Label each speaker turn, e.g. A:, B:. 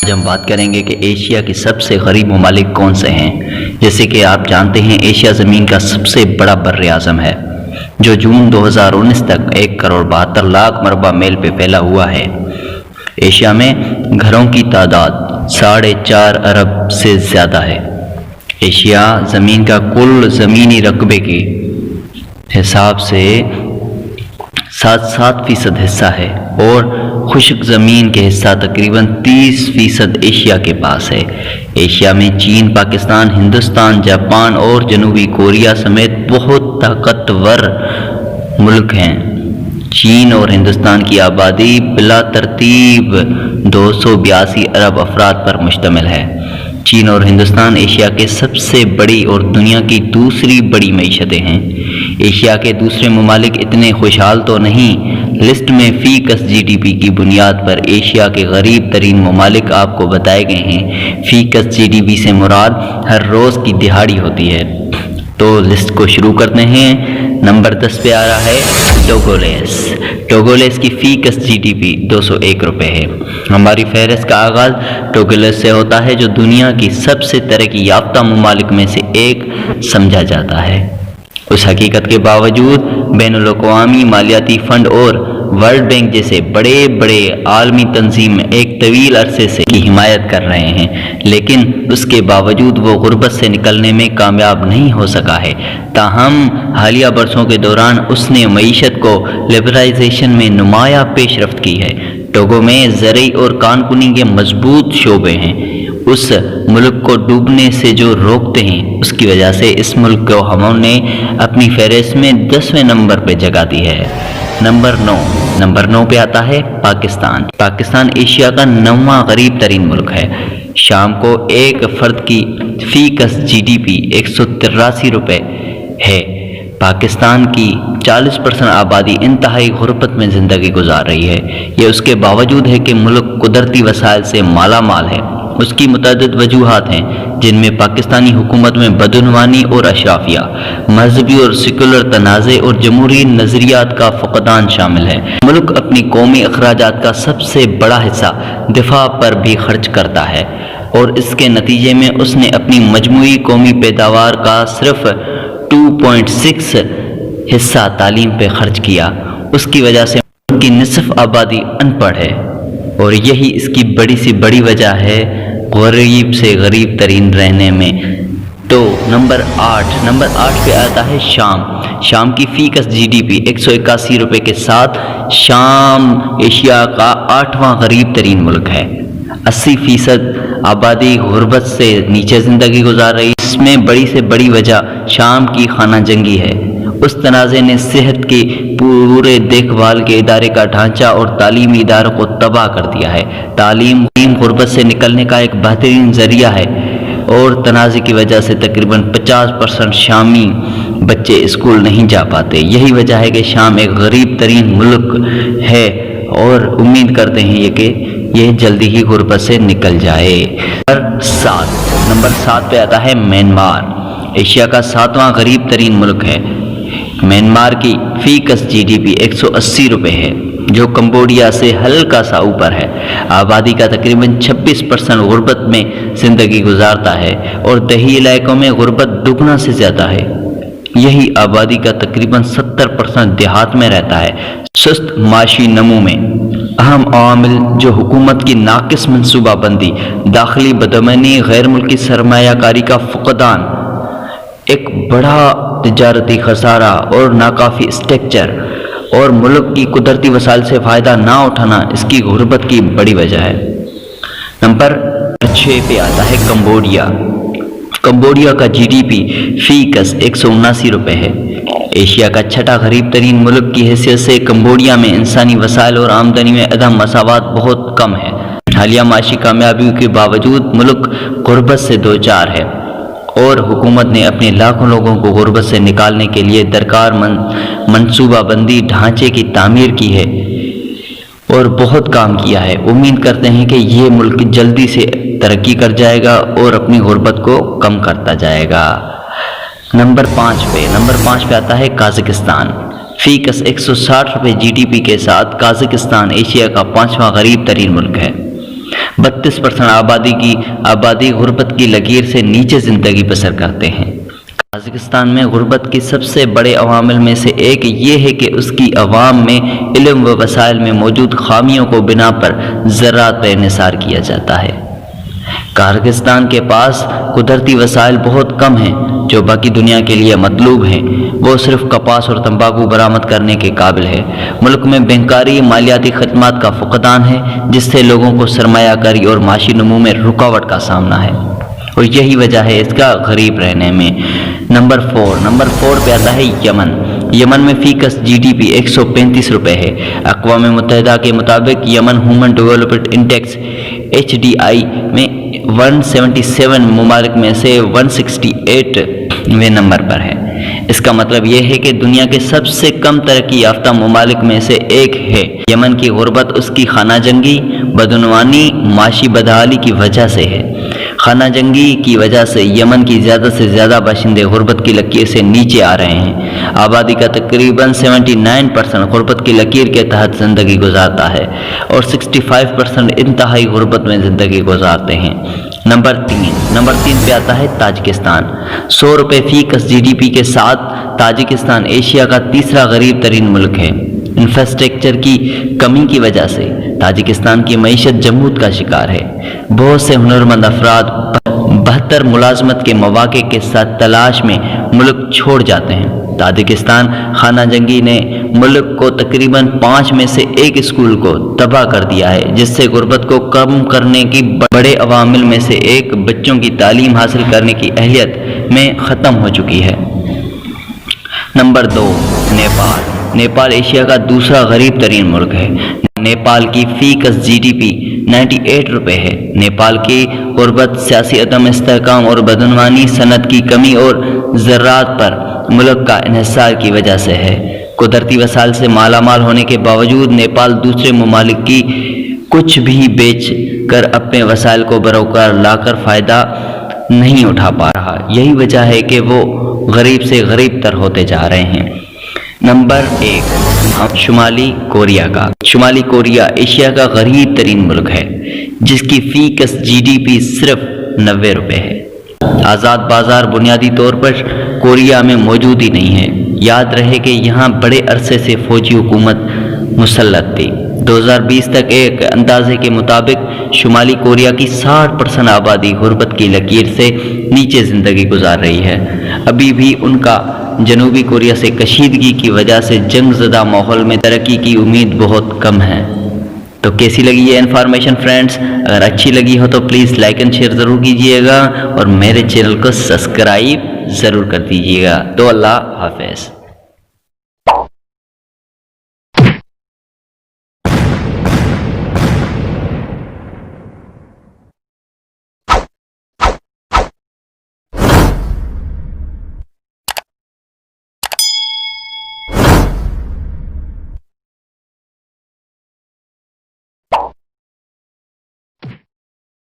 A: آج ہم بات کریں گے کہ ایشیا کے سب سے غریب ممالک کون سے ہیں۔ جیسے کہ آپ جانتے ہیں ایشیا زمین کا سب سے بڑا بر اعظم ہے جو جون 2019 تک 1,72,00,000 مربع میل پہ پھیلا ہوا ہے۔ ایشیا میں گھروں کی تعداد 4.5 ارب سے زیادہ ہے۔ ایشیا زمین کا کل زمینی رقبے کے حساب سے 7% حصہ ہے اور خشک زمین کے حصہ تقریباً 30% ایشیا کے پاس ہے۔ ایشیا میں چین، پاکستان، ہندوستان، جاپان اور جنوبی کوریا سمیت بہت طاقتور ملک ہیں۔ چین اور ہندوستان کی آبادی بلا ترتیب 282 ارب افراد پر مشتمل ہے۔ چین اور ہندوستان ایشیا کے سب سے بڑی اور دنیا کی دوسری بڑی معیشتیں ہیں۔ ایشیا کے دوسرے ممالک اتنے خوشحال تو نہیں۔ لسٹ میں فی کس جی ڈی پی کی بنیاد پر ایشیا کے غریب ترین ممالک آپ کو بتائے گئے ہیں۔ فی کس جی ڈی پی سے مراد ہر روز کی دہاڑی ہوتی ہے۔ تو لسٹ کو شروع کرتے ہیں۔ نمبر 10 پہ آ رہا ہے ٹوگولیس۔ ٹوگولیس کی فی کس جی ڈی پی 201 روپے ہے۔ ہماری فہرست کا آغاز ٹوگولیس سے ہوتا ہے جو دنیا کی سب سے ترقی یافتہ ممالک میں سے ایک سمجھا جاتا ہے۔ اس حقیقت کے باوجود بین الاقوامی مالیاتی فنڈ اور ورلڈ بینک جیسے بڑے بڑے عالمی تنظیم ایک طویل عرصے سے کی حمایت کر رہے ہیں، لیکن اس کے باوجود وہ غربت سے نکلنے میں کامیاب نہیں ہو سکا ہے۔ تاہم حالیہ برسوں کے دوران اس نے معیشت کو لبرلائزیشن میں نمایاں پیش رفت کی ہے۔ ٹوگو میں زرعی اور کانکنی کے مضبوط شعبے ہیں۔ اس ملک کو ڈوبنے سے جو روکتے ہیں، اس کی وجہ سے اس ملک کو ہم نے اپنی فہرست میں 10ویں نمبر پہ جگہ دی ہے۔ نمبر 9 پہ آتا ہے پاکستان۔ پاکستان ایشیا کا 9واں غریب ترین ملک ہے۔ شام کو ایک فرد کی فی کس جی ڈی پی 183 روپے ہے۔ پاکستان کی 40% آبادی انتہائی غربت میں زندگی گزار رہی ہے۔ یہ اس کے باوجود ہے کہ ملک قدرتی وسائل سے مالا مال ہے۔ اس کی متعدد وجوہات ہیں جن میں پاکستانی حکومت میں بدعنوانی اور اشرافیہ، مذہبی اور سیکولر تنازع اور جمہوری نظریات کا فقدان شامل ہے۔ ملک اپنی قومی اخراجات کا سب سے بڑا حصہ دفاع پر بھی خرچ کرتا ہے اور اس کے نتیجے میں اس نے اپنی مجموعی قومی پیداوار کا صرف 2.6 حصہ تعلیم پہ خرچ کیا۔ اس کی وجہ سے ملک کی نصف آبادی ان پڑھ ہے اور یہی اس کی بڑی سی بڑی وجہ ہے غریب سے غریب ترین رہنے میں۔ تو نمبر 8 پہ آتا ہے شام کی فی کس جی ڈی پی 181 روپے کے ساتھ شام ایشیا کا 8واں غریب ترین ملک ہے۔ 80% آبادی غربت سے نیچے زندگی گزار رہی ہے۔ اس میں بڑی سے بڑی وجہ شام کی خانہ جنگی ہے۔ اس تنازع نے صحت کی پورے دیکھ بھال کے ادارے کا ڈھانچہ اور تعلیمی اداروں کو تباہ کر دیا ہے۔ تعلیم غربت سے نکلنے کا ایک بہترین ذریعہ ہے اور تنازع کی وجہ سے تقریباً 50% شامی بچے اسکول نہیں جا پاتے۔ یہی وجہ ہے کہ شام ایک غریب ترین ملک ہے اور امید کرتے ہیں کہ یہ جلدی ہی غربت سے نکل جائے۔ نمبر 7 پہ آتا ہے میانمار۔ ایشیا کا 7واں غریب ترین ملک ہے۔ میانمار کی فی کس جی ڈی پی 180 روپے ہے جو کمبوڈیا سے ہلکا سا اوپر ہے۔ آبادی کا تقریباً 26% غربت میں زندگی گزارتا ہے اور دیہی علاقوں میں غربت دگنا سے زیادہ ہے۔ یہی آبادی کا تقریباً 70% دیہات میں رہتا ہے۔ سست معاشی نمو میں اہم عوامل جو حکومت کی ناقص منصوبہ بندی، داخلی بدامنی، غیر ملکی سرمایہ کاری کا فقدان، ایک بڑا تجارتی خسارہ اور ناکافی اسٹرکچر اور ملک کی قدرتی وسائل سے فائدہ نہ اٹھانا اس کی غربت کی بڑی وجہ ہے۔ نمبر 6 پہ آتا ہے کمبوڈیا۔ کمبوڈیا کا جی ڈی پی فی کس 179 روپے ہے۔ ایشیا کا 6واں غریب ترین ملک کی حیثیت سے کمبوڈیا میں انسانی وسائل اور آمدنی میں عدم مساوات بہت کم ہے۔ حالیہ معاشی کامیابیوں کے باوجود ملک غربت سے دوچار ہے اور حکومت نے اپنے لاکھوں لوگوں کو غربت سے نکالنے کے لیے درکار منصوبہ بندی ڈھانچے کی تعمیر کی ہے اور بہت کام کیا ہے۔ امید کرتے ہیں کہ یہ ملک جلدی سے ترقی کر جائے گا اور اپنی غربت کو کم کرتا جائے گا۔ نمبر 5 پہ آتا ہے قازقستان۔ فی کس 160 روپے جی ڈی پی کے ساتھ قازقستان ایشیا کا 5واں غریب ترین ملک ہے۔ 32% آبادی غربت کی لکیر سے نیچے زندگی بسر کرتے ہیں۔ قازقستان میں غربت کے سب سے بڑے عوامل میں سے ایک یہ ہے کہ اس کی عوام میں علم و وسائل میں موجود خامیوں کو بنا پر زراعت پر انحصار کیا جاتا ہے۔ قازقستان کے پاس قدرتی وسائل بہت کم ہیں جو باقی دنیا کے لیے مطلوب ہیں۔ وہ صرف کپاس اور تمباکو برآمد کرنے کے قابل ہے۔ ملک میں بینکاری، مالیاتی خدمات کا فقدان ہے جس سے لوگوں کو سرمایہ کاری اور معاشی نمو میں رکاوٹ کا سامنا ہے، اور یہی وجہ ہے اس کا غریب رہنے میں۔ نمبر 4 پہ آتا ہے یمن۔ یمن میں فی کس جی ڈی پی 135 روپے ہے۔ اقوام متحدہ کے مطابق یمن ہیومن ڈیولپمنٹ انڈیکس HDI میں 177 ممالک میں سے 168ویں نمبر پر ہے۔ اس کا مطلب یہ ہے کہ دنیا کے سب سے کم ترقی یافتہ ممالک میں سے ایک ہے۔ یمن کی غربت اس کی خانہ جنگی، بدعنوانی، معاشی بدحالی کی وجہ سے ہے۔ خانہ جنگی کی وجہ سے یمن کی زیادہ سے زیادہ باشندے غربت کی لکیر سے نیچے آ رہے ہیں۔ آبادی کا تقریباً 79% غربت کی لکیر کے تحت زندگی گزارتا ہے اور 65% انتہائی غربت میں زندگی گزارتے ہیں۔ نمبر 3 پہ آتا ہے تاجکستان۔ 100 روپے فی کس جی ڈی پی کے ساتھ تاجکستان ایشیا کا تیسرا غریب ترین ملک ہے۔ انفراسٹرکچر کی کمی کی وجہ سے تاجکستان کی معیشت جمود کا شکار ہے۔ بہت سے ہنرمند افراد بہتر ملازمت کے مواقع کے ساتھ تلاش میں ملک چھوڑ جاتے ہیں۔ تاجکستان خانہ جنگی نے ملک کو تقریباً 5 میں سے 1 اسکول کو تباہ کر دیا ہے، جس سے غربت کو کم کرنے کی بڑے عوامل میں سے ایک بچوں کی تعلیم حاصل کرنے کی اہلیت میں ختم ہو چکی ہے۔ نمبر 2 نیپال ایشیا کا دوسرا غریب ترین ملک ہے۔ نیپال کی فی کس جی ڈی پی 98 روپے ہے۔ نیپال کی غربت، سیاسی عدم استحکام اور بدعنوانی، صنعت کی کمی اور زراعت پر ملک کا انحصار کی وجہ سے ہے۔ قدرتی وسائل سے مالا مال ہونے کے باوجود نیپال دوسرے ممالک کی کچھ بھی بیچ کر اپنے وسائل کو بروقرار لا کر فائدہ نہیں اٹھا پا رہا۔ یہی وجہ ہے کہ وہ غریب سے غریب تر ہوتے جا رہے ہیں۔ نمبر 1 شمالی کوریا کا۔ شمالی کوریا ایشیا کا غریب ترین ملک ہے جس کی فی کس جی ڈی پی صرف 90 روپے ہے۔ آزاد بازار بنیادی طور پر کوریا میں موجود ہی نہیں ہے۔ یاد رہے کہ یہاں بڑے عرصے سے فوجی حکومت مسلط تھی۔ 2020 تک ایک اندازے کے مطابق شمالی کوریا کی 60% آبادی غربت کی لکیر سے نیچے زندگی گزار رہی ہے۔ ابھی بھی ان کا جنوبی کوریا سے کشیدگی کی وجہ سے جنگ زدہ ماحول میں ترقی کی امید بہت کم ہے۔ تو کیسی لگی یہ انفارمیشن فرینڈز؟ اگر اچھی لگی ہو تو پلیز لائک اینڈ شیئر ضرور کیجیے گا اور میرے چینل کو سبسکرائب ضرور کر دیجیے گا۔ تو اللہ حافظ۔